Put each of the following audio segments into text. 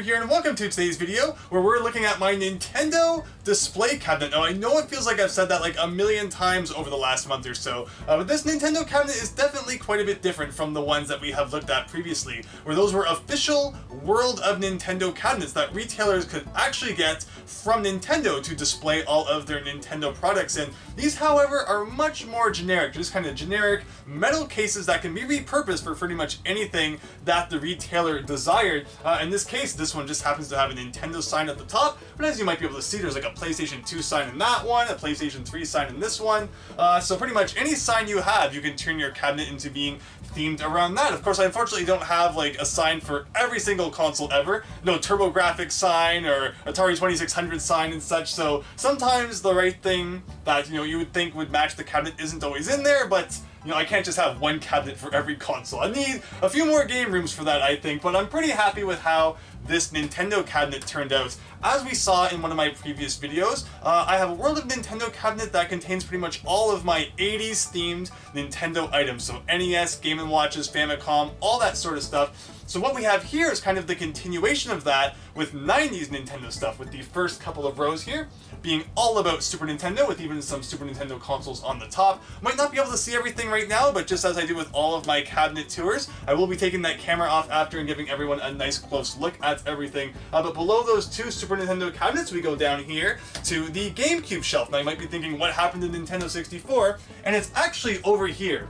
here, and welcome to today's video where we're looking at my Nintendo display cabinet. Now I know it feels like I've said that like a million times over the last month or so, but this Nintendo cabinet is definitely quite a bit different from the ones that we have looked at previously, where those were official World of Nintendo cabinets that retailers could actually get from Nintendo to display all of their Nintendo products in. These, however, are much more generic, just kind of generic metal cases that can be repurposed for pretty much anything that the retailer desired. In this case, this one just happens to have a Nintendo sign at the top, but as you might be able to see, there's like a PlayStation 2 sign in that one, a PlayStation 3 sign in this one, so pretty much any sign you have, you can turn your cabinet into being themed around that. Of course, I unfortunately don't have like a sign for every single console ever, no TurboGrafx sign or Atari 2600 sign and such, so sometimes the right thing that, you know, you would think would match the cabinet isn't always in there, but you know, I can't just have one cabinet for every console. I need a few more game rooms for that, I think, but I'm pretty happy with how this Nintendo cabinet turned out. As we saw in one of my previous videos, I have a World of Nintendo cabinet that contains pretty much all of my 80s themed Nintendo items, so NES, Game & Watches, Famicom, all that sort of stuff. So what we have here is kind of the continuation of that with 90s Nintendo stuff, with the first couple of rows here being all about Super Nintendo, with even some Super Nintendo consoles on the top. Might not be able to see everything right now, but just as I do with all of my cabinet tours, I will be taking that camera off after and giving everyone a nice close look at everything. But below those two Super Nintendo cabinets, we go down here to the GameCube shelf. Now you might be thinking, what happened to Nintendo 64? And it's actually over here,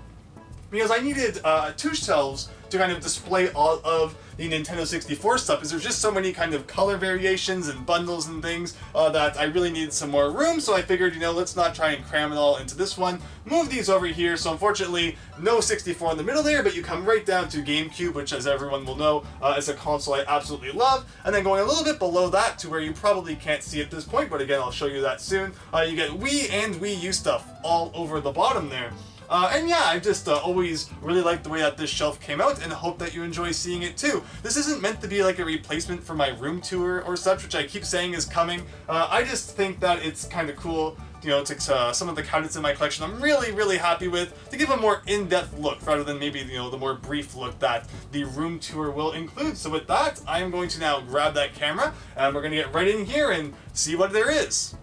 because I needed two shelves to kind of display all of the Nintendo 64 stuff, because there's just so many kind of color variations and bundles and things that I really needed some more room, so I figured, you know, let's not try and cram it all into this one. Move these over here, so unfortunately, no 64 in the middle there, but you come right down to GameCube, which, as everyone will know, is a console I absolutely love. And then going a little bit below that to where you probably can't see at this point, but again, I'll show you that soon, you get Wii and Wii U stuff all over the bottom there. And yeah, I just always really liked the way that this shelf came out, and hope that you enjoy seeing it too. This isn't meant to be like a replacement for my room tour or such, which I keep saying is coming. I just think that it's kind of cool, you know, to some of the cabinets in my collection I'm really happy with, to give a more in-depth look rather than maybe, you know, the more brief look that the room tour will include. So with that, I am going to now grab that camera, and we're going to get right in here and see what there is.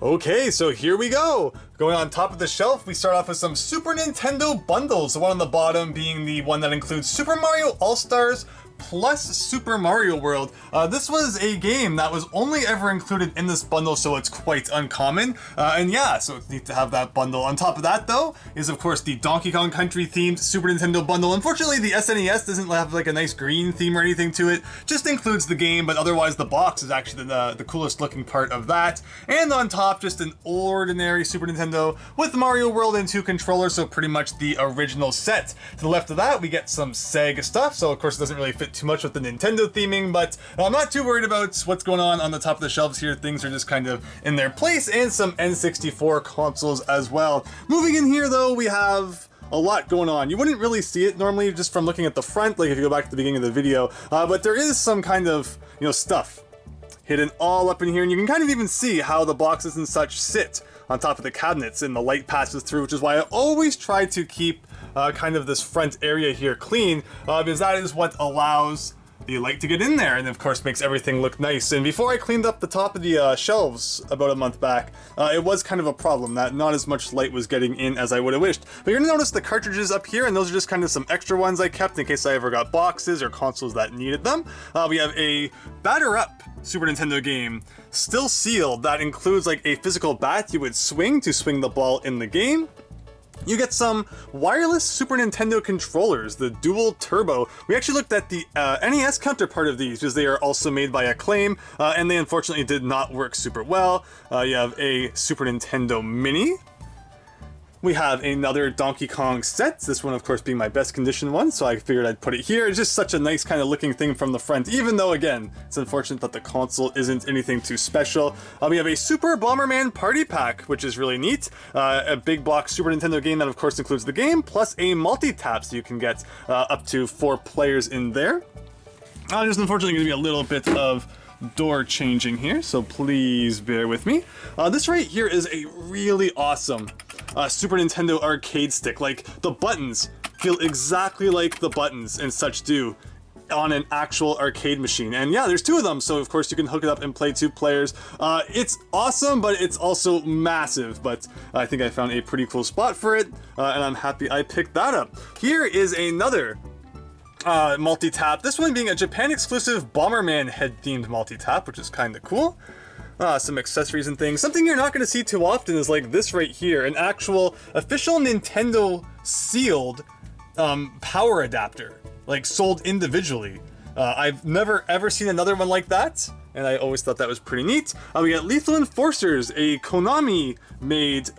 Okay, so here we go! Going on top of the shelf, we start off with some Super Nintendo bundles, the one on the bottom being the one that includes Super Mario All-Stars plus Super Mario World. This was a game that was only ever included in this bundle, so it's quite uncommon. And yeah, so it's neat to have that bundle. On top of that, though, is of course the Donkey Kong Country themed Super Nintendo bundle. Unfortunately, the SNES doesn't have like a nice green theme or anything to it, just includes the game, but otherwise the box is actually the coolest looking part of that. And on top, just an ordinary Super Nintendo with Mario World and 2 controllers, so pretty much the original set. To the left of that, we get some Sega stuff, so of course it doesn't really fit too much with the Nintendo theming, but I'm not too worried about what's going on the top of the shelves here. Things are just kind of in their place, and some N64 consoles as well. Moving in here though, we have a lot going on. You wouldn't really see it normally just from looking at the front, like if you go back to the beginning of the video, but there is some kind of, you know, stuff hidden all up in here, and you can kind of even see how the boxes and such sit on top of the cabinets and the light passes through, which is why I always try to keep kind of this front area here clean, because that is what allows the light to get in there, and of course makes everything look nice. And before I cleaned up the top of the shelves about a month back, it was kind of a problem that not as much light was getting in as I would have wished. But you're gonna notice the cartridges up here, and those are just kind of some extra ones I kept in case I ever got boxes or consoles that needed them. We have a batter up Super Nintendo game, still sealed, that includes like a physical bat you would swing to swing the ball in the game. You get some wireless Super Nintendo controllers, the Dual Turbo. We actually looked at the NES counterpart of these, because they are also made by Acclaim, and they unfortunately did not work super well. You have a Super Nintendo Mini. We have another Donkey Kong set, this one of course being my best condition one, so I figured I'd put it here. It's just such a nice kind of looking thing from the front, even though again, it's unfortunate that the console isn't anything too special. We have a Super Bomberman Party Pack, which is really neat. A big box Super Nintendo game that of course includes the game, plus a multi-tap, so you can get up to 4 players in there. There's unfortunately going to be a little bit of door changing here, so please bear with me. This right here is a really awesome Super Nintendo arcade stick. Like, the buttons feel exactly like the buttons and such do on an actual arcade machine. And yeah, there's 2 of them, so of course you can hook it up and play 2 players. It's awesome, but it's also massive, but I think I found a pretty cool spot for it, and I'm happy I picked that up. Here is another multi-tap, this one being a Japan exclusive Bomberman head themed multi-tap, which is kind of cool. Some accessories and things. Something you're not going to see too often is like this right here, an actual official Nintendo sealed power adapter, like sold individually. I've never ever seen another one like that, and I always thought that was pretty neat. We got Lethal Enforcers, a Konami-made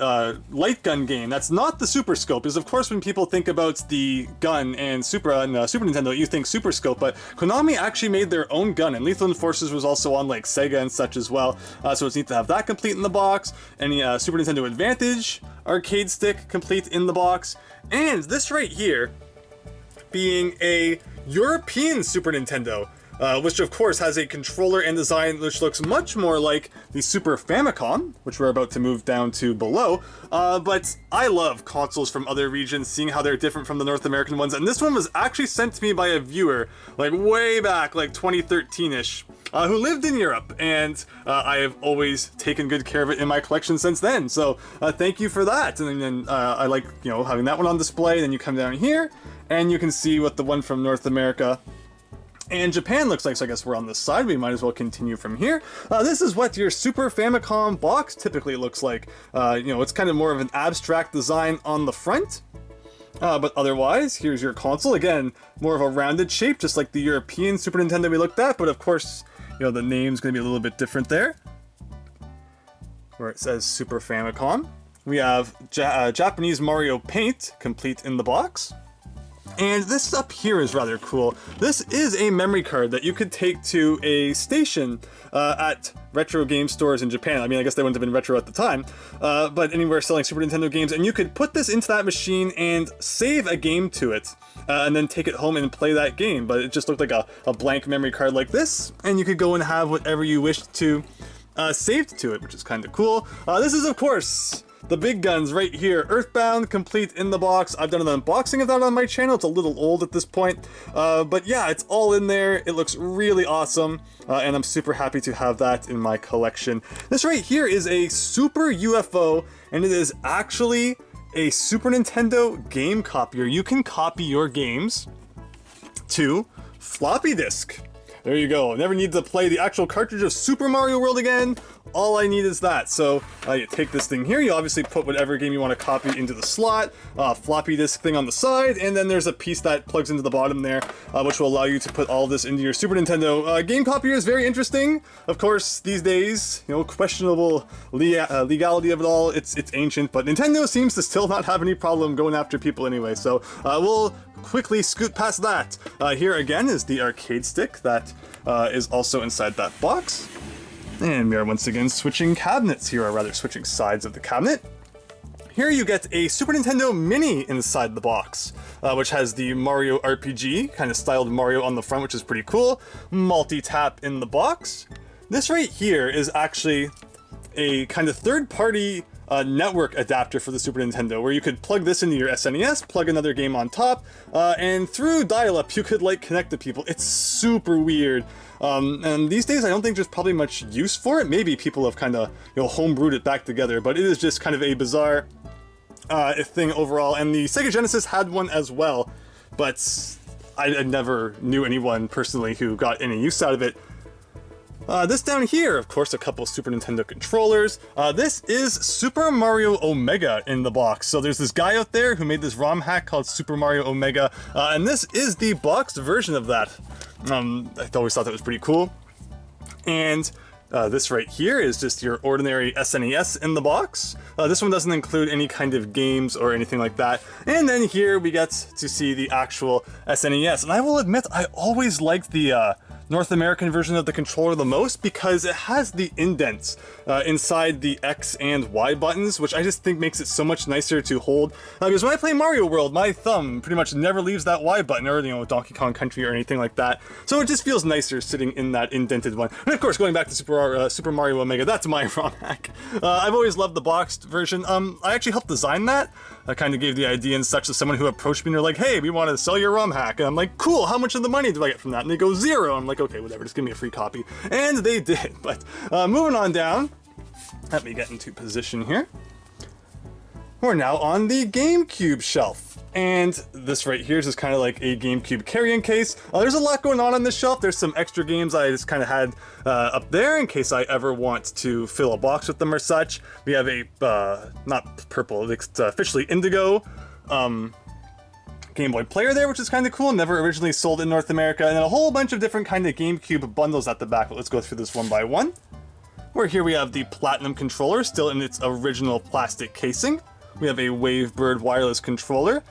light gun game. That's not the Super Scope, because of course when people think about the gun and Super Nintendo, you think Super Scope, but Konami actually made their own gun, and Lethal Enforcers was also on like Sega and such as well, so it's neat to have that complete in the box. Any Super Nintendo Advantage arcade stick complete in the box, and this right here being a European Super Nintendo, which of course has a controller and design which looks much more like the Super Famicom, which we're about to move down to below, but I love consoles from other regions, seeing how they're different from the North American ones, and this one was actually sent to me by a viewer, like way back, like 2013-ish, who lived in Europe, and I have always taken good care of it in my collection since then, so thank you for that. And then I like, you know, having that one on display. Then you come down here, and you can see what the one from North America and Japan looks like, so I guess we're on this side, we might as well continue from here. This is what your Super Famicom box typically looks like. You know, it's kind of more of an abstract design on the front, but otherwise, here's your console. Again, more of a rounded shape, just like the European Super Nintendo we looked at, but of course, you know, the name's going to be a little bit different there, where it says Super Famicom. We have Japanese Mario Paint complete in the box. And this up here is rather cool. This is a memory card that you could take to a station at retro game stores in Japan. I mean, I guess they wouldn't have been retro at the time, but anywhere selling Super Nintendo games, and you could put this into that machine and save a game to it, and then take it home and play that game. But it just looked like a blank memory card like this, and you could go and have whatever you wished to saved to it, which is kind of cool. This is, of course, the big guns right here. EarthBound complete in the box. I've done an unboxing of that on my channel. It's a little old at this point, but yeah, it's all in there. It looks really awesome, and I'm super happy to have that in my collection. This right here is a Super UFO, and it is actually a Super Nintendo game copier. You can copy your games to floppy disk. There you go. Never need to play the actual cartridge of Super Mario World again. All I need is that. So you take this thing here, you obviously put whatever game you want to copy into the slot, floppy disk thing on the side, and then there's a piece that plugs into the bottom there, which will allow you to put all this into your Super Nintendo. Game copier is very interesting. Of course, these days, you know, questionable legality of it all, it's ancient, but Nintendo seems to still not have any problem going after people anyway, so we'll quickly scoot past that. Here again is the arcade stick that is also inside that box. And we are once again switching cabinets here, or rather switching sides of the cabinet. Here you get a Super Nintendo Mini inside the box, which has the Mario RPG, kind of styled Mario on the front, which is pretty cool. Multi-tap in the box. This right here is actually a kind of third-party network adapter for the Super Nintendo, where you could plug this into your SNES, plug another game on top, and through dial-up you could like connect to people. It's super weird. And these days I don't think there's probably much use for it. Maybe people have kind of, you know, homebrewed it back together, but it is just kind of a bizarre thing overall. And the Sega Genesis had one as well, but I never knew anyone personally who got any use out of it. This down here, of course, a couple Super Nintendo controllers. This is Super Mario Omega in the box. So there's this guy out there who made this ROM hack called Super Mario Omega, and this is the boxed version of that. I always thought that was pretty cool. And this right here is just your ordinary SNES in the box. This one doesn't include any kind of games or anything like that. And then here we get to see the actual SNES. And I will admit, I always liked the North American version of the controller the most, because it has the indents inside the X and Y buttons, which I just think makes it so much nicer to hold. Because when I play Mario World, my thumb pretty much never leaves that Y button, or, you know, Donkey Kong Country or anything like that. So it just feels nicer sitting in that indented one. And of course, going back to Super Mario Omega, that's my ROM hack. I've always loved the boxed version. I actually helped design that. kind of gave the idea and such to someone who approached me and they're like, hey, we want to sell your ROM hack. And I'm like, cool, how much of the money do I get from that? And they go, 0. I'm like, okay, whatever, just give me a free copy. And they did. But moving on down, let me get into position here. We're now on the GameCube shelf. And this right here is just kind of like a GameCube carrying case. There's a lot going on this shelf. There's some extra games I just kind of had up there in case I ever want to fill a box with them or such. We have a, not purple, it's officially indigo Game Boy player there, which is kind of cool. Never originally sold in North America. And then a whole bunch of different kind of GameCube bundles at the back. But let's go through this one by one. Where here we have the Platinum controller, still in its original plastic casing. We have a Wavebird wireless controller.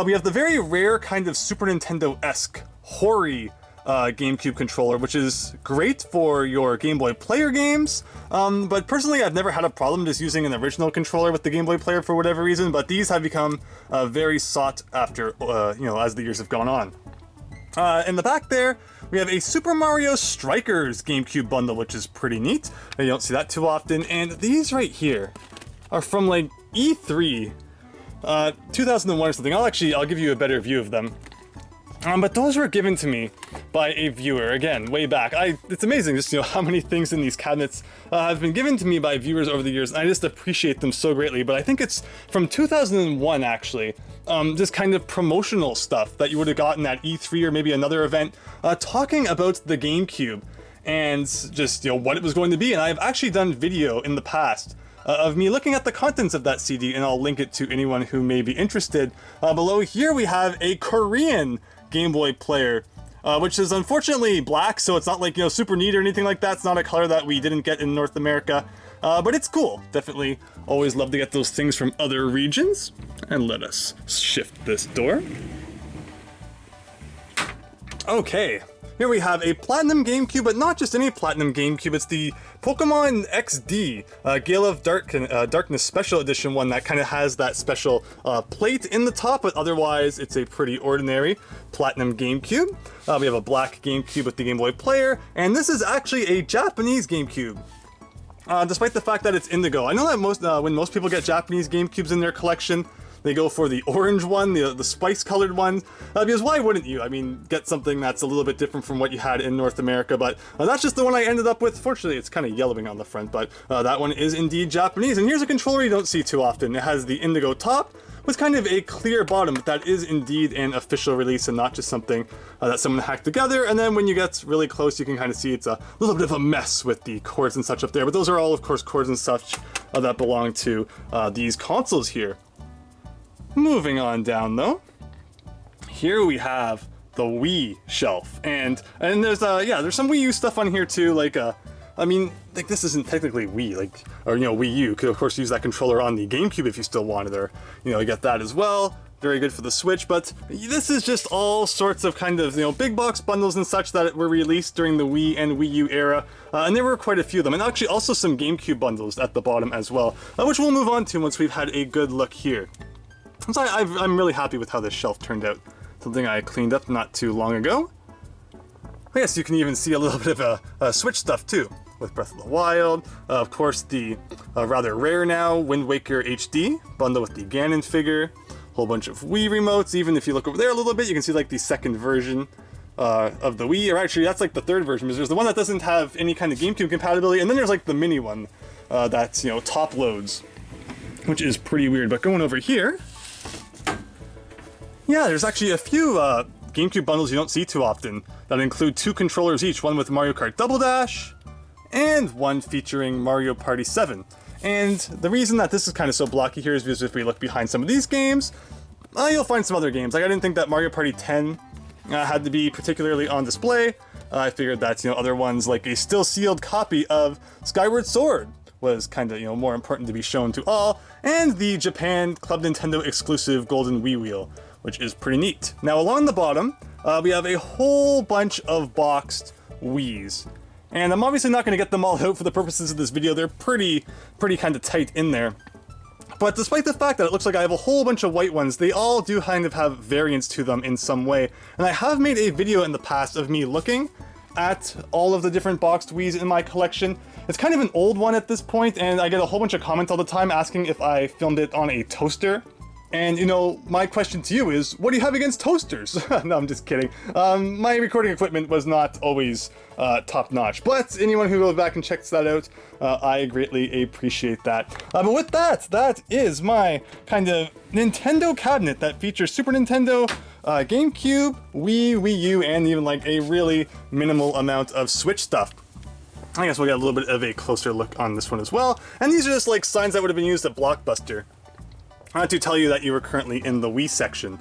We have the very rare kind of Super Nintendo-esque Hori GameCube controller, which is great for your Game Boy Player games, but personally I've never had a problem just using an original controller with the Game Boy Player for whatever reason, but these have become very sought after, as the years have gone on. In the back there, we have a Super Mario Strikers GameCube bundle, which is pretty neat. You don't see that too often, and these right here are from like E3 2001 or something. I'll give you a better view of them. But those were given to me by a viewer, again, way back. It's amazing just, how many things in these cabinets have been given to me by viewers over the years, and I just appreciate them so greatly. But I think it's from 2001, actually, just kind of promotional stuff that you would have gotten at E3 or maybe another event, talking about the GameCube and just, what it was going to be. And I've actually done video in the past of me looking at the contents of that CD, and I'll link it to anyone who may be interested. Below here we have a Korean Game Boy player, which is unfortunately black, so it's not like, super neat or anything like that. It's not a color that we didn't get in North America, but it's cool. Definitely always love to get those things from other regions. And let us shift this door. Okay. Here we have a Platinum GameCube, but not just any Platinum GameCube, it's the Pokemon XD, Gale of Darkness Special Edition one that kind of has that special plate in the top, but otherwise it's a pretty ordinary Platinum GameCube. We have a black GameCube with the Game Boy Player, and this is actually a Japanese GameCube. Despite the fact that it's indigo. I know that when most people get Japanese GameCubes in their collection, they go for the orange one, the spice-colored one, because why wouldn't you? I mean, get something that's a little bit different from what you had in North America, but that's just the one I ended up with. Fortunately, it's kind of yellowing on the front, but that one is indeed Japanese. And here's a controller you don't see too often. It has the indigo top with kind of a clear bottom, but that is indeed an official release and not just something that someone hacked together. And then when you get really close, you can kind of see it's a little bit of a mess with the cords and such up there, but those are all, of course, cords and such that belong to these consoles here. Moving on down though, here we have the Wii shelf, and there's there's some Wii U stuff on here too, like this isn't technically Wii, Wii U. You could of course use that controller on the GameCube if you still wanted, or you get that as well. Very good for the Switch, but this is just all sorts of kind of big box bundles and such that were released during the Wii and Wii U era, and there were quite a few of them, and actually also some GameCube bundles at the bottom as well, which we'll move on to once we've had a good look here. So I'm really happy with how this shelf turned out. Something I cleaned up not too long ago. I guess you can even see a little bit of Switch stuff too, with Breath of the Wild. Of course, the rather rare now Wind Waker HD bundle with the Ganon figure. A whole bunch of Wii remotes. Even if you look over there a little bit, you can see like the second version of the Wii, or actually that's like the third version, because there's the one that doesn't have any kind of GameCube compatibility, and then there's like the mini one that's top loads, which is pretty weird. But going over here, yeah, there's actually a few GameCube bundles you don't see too often that include 2 controllers each, one with Mario Kart Double Dash, and one featuring Mario Party 7. And the reason that this is kind of so blocky here is because if we look behind some of these games, you'll find some other games. Like I didn't think that Mario Party 10 had to be particularly on display. I figured that other ones like a still sealed copy of Skyward Sword was kind of more important to be shown to all, and the Japan Club Nintendo exclusive Golden Wii Wheel, which is pretty neat. Now along the bottom, we have a whole bunch of boxed Wiis. And I'm obviously not going to get them all out for the purposes of this video. They're pretty kind of tight in there. But despite the fact that it looks like I have a whole bunch of white ones, they all do kind of have variants to them in some way. And I have made a video in the past of me looking at all of the different boxed Wiis in my collection. It's kind of an old one at this point, and I get a whole bunch of comments all the time asking if I filmed it on a toaster. And, you know, my question to you is, what do you have against toasters? No, I'm just kidding. My recording equipment was not always top-notch, but anyone who goes back and checks that out, I greatly appreciate that. But with that, that is my kind of Nintendo cabinet that features Super Nintendo, GameCube, Wii U, and even like a really minimal amount of Switch stuff. I guess we'll get a little bit of a closer look on this one as well. And these are just like signs that would have been used at Blockbuster to tell you that you were currently in the Wii section.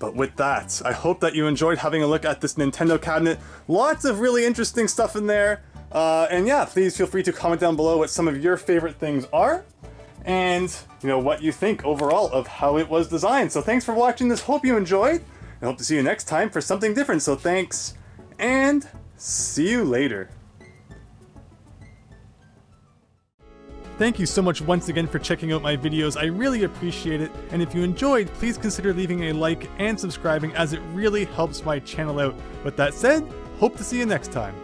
But with that, I hope that you enjoyed having a look at this Nintendo cabinet. Lots of really interesting stuff in there. And yeah, please feel free to comment down below what some of your favorite things are. And, you know, what you think overall of how it was designed. So thanks for watching this. Hope you enjoyed. I hope to see you next time for something different. So thanks, and see you later. Thank you so much once again for checking out my videos. I really appreciate it. And if you enjoyed, please consider leaving a like and subscribing, as it really helps my channel out. With that said, hope to see you next time.